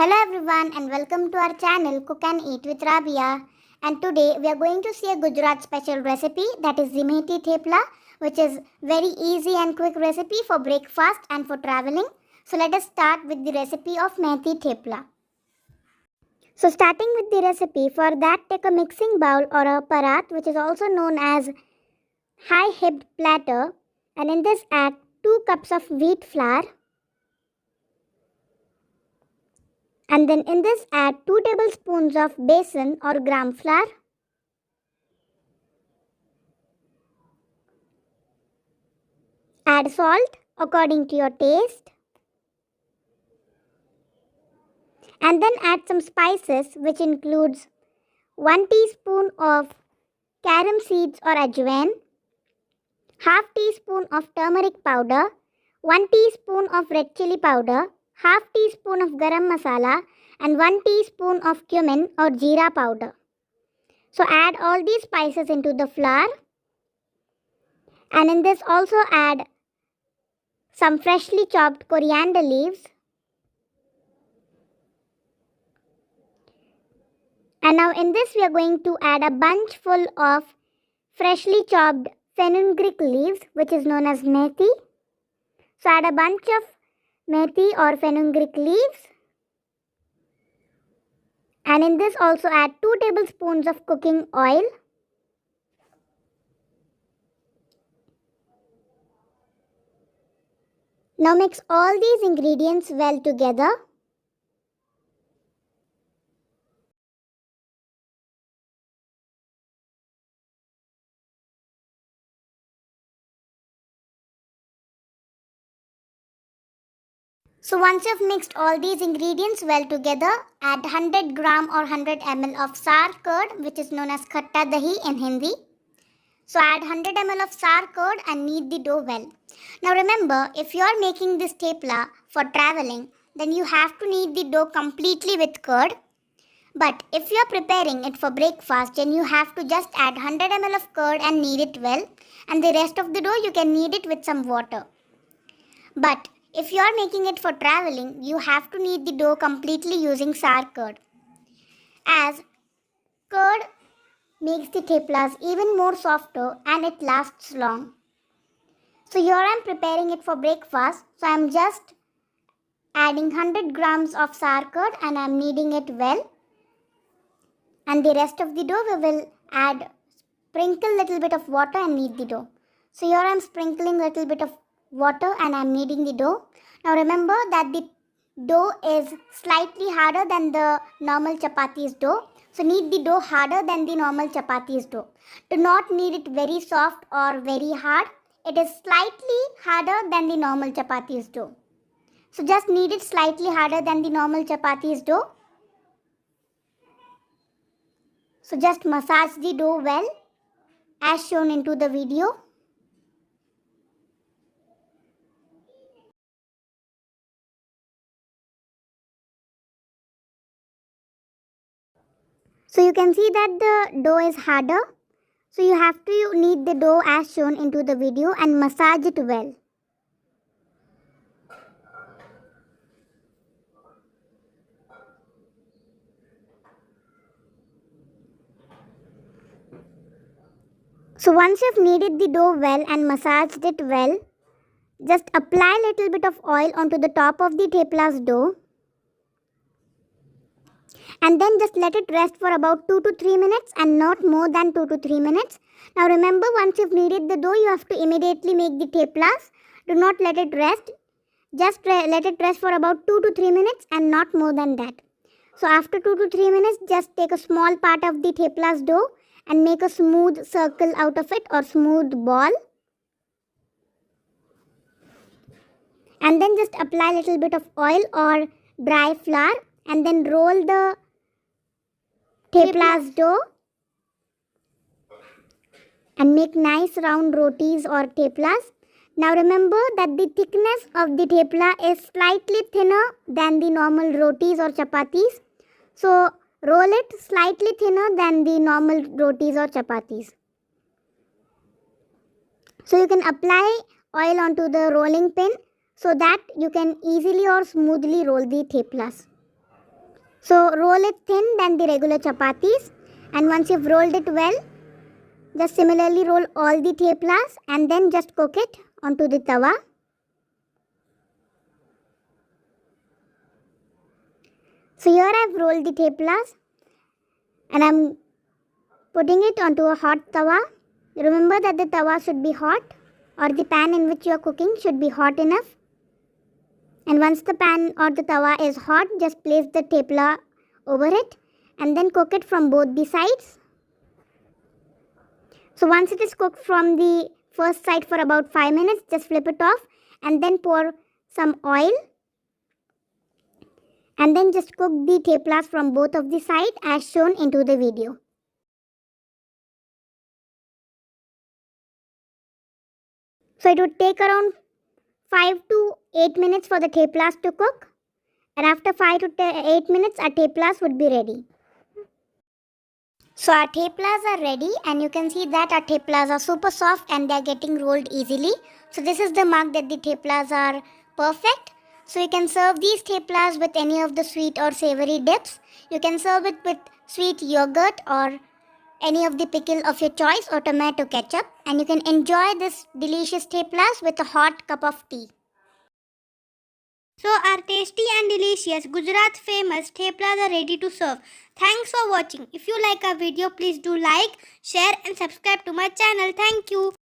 Hello everyone and welcome to our channel Cook and Eat with Rabia. And today we are going to see a Gujarat special recipe, that is the methi thepla, which is very easy and quick recipe for breakfast and for traveling. So let us start with the recipe of methi thepla. So starting with the recipe, for that take a mixing bowl or a parat, which is also known as high hipped platter, and in this add 2 cups of wheat flour. And then in this add 2 tablespoons of besan or gram flour. Add salt according to your taste. And then add some spices, which includes 1 teaspoon of carom seeds or ajwain, half teaspoon of turmeric powder, 1 teaspoon of red chili powder, half teaspoon of garam masala, and 1 teaspoon of cumin or jeera powder. So add all these spices into the flour, and in this also add some freshly chopped coriander leaves. And now in this we are going to add a bunch full of freshly chopped fenugreek leaves, which is known as methi. So add a bunch of methi or fenugreek leaves. And in this also add 2 tablespoons of cooking oil. Now mix all these ingredients well together. So once you've mixed all these ingredients well together, add 100 gram or 100 ml of sour curd, which is known as khatta dahi in Hindi. So add 100 ml of sour curd and knead the dough well. Now remember, if you are making this thepla for traveling, then you have to knead the dough completely with curd. But if you are preparing it for breakfast, then you have to just add 100 ml of curd and knead it well. And the rest of the dough you can knead it with some water. But if you are making it for traveling, you have to knead the dough completely using sour curd, as curd makes the theplas even more softer and it lasts long. So here I am preparing it for breakfast. So I am just adding 100 grams of sour curd and I am kneading it well. And the rest of the dough we will sprinkle little bit of water and knead the dough. So here I am sprinkling little bit of water and I am kneading the dough. Now remember that the dough is slightly harder than the normal chapati's dough. So knead the dough harder than the normal chapati's dough. Do not knead it very soft or very hard. It is slightly harder than the normal chapati's dough. So just knead it slightly harder than the normal chapati's dough. So just massage the dough well as shown into the video. So you can see that the dough is harder. So you have to knead the dough as shown into the video and massage it well. So once you've kneaded the dough well and massaged it well, just apply a little bit of oil onto the top of the thepla's dough. And then just let it rest for about 2 to 3 minutes and not more than 2 to 3 minutes. Now remember, once you've kneaded the dough, you have to immediately make the theplas. Do not let it rest. Just let it rest for about 2 to 3 minutes and not more than that. So after 2 to 3 minutes, just take a small part of the thepla's dough and make a smooth circle out of it or smooth ball. And then just apply a little bit of oil or dry flour and then roll the thepla's dough and make nice round rotis or theplas. Now remember that the thickness of the thepla is slightly thinner than the normal rotis or chapatis. So roll it slightly thinner than the normal rotis or chapatis. So you can apply oil onto the rolling pin so that you can easily or smoothly roll the theplas. So roll it thin than the regular chapatis, and once you've rolled it well, just similarly roll all the theplas and then just cook it onto the tawa. So here I've rolled the theplas and I'm putting it onto a hot tawa. Remember that the tawa should be hot, or the pan in which you are cooking should be hot enough. And once the pan or the tawa is hot, just place the thepla over it and then cook it from both the sides. So once it is cooked from the first side for about 5 minutes, just flip it off and then pour some oil and then just cook the theplas from both of the sides as shown into the video. So it would take around 5 to 8 minutes for the theplas to cook, and after 5 to 8 minutes our theplas would be ready. So our theplas are ready, and you can see that our theplas are super soft and they are getting rolled easily. So this is the mark that the theplas are perfect. So you can serve these theplas with any of the sweet or savory dips. You can serve it with sweet yogurt or any of the pickle of your choice or tomato ketchup, and you can enjoy this delicious theplas with a hot cup of tea. So our tasty and delicious Gujarat famous theplas are ready to serve. Thanks for watching. If you like our video, please do like, share and subscribe to my channel. Thank you.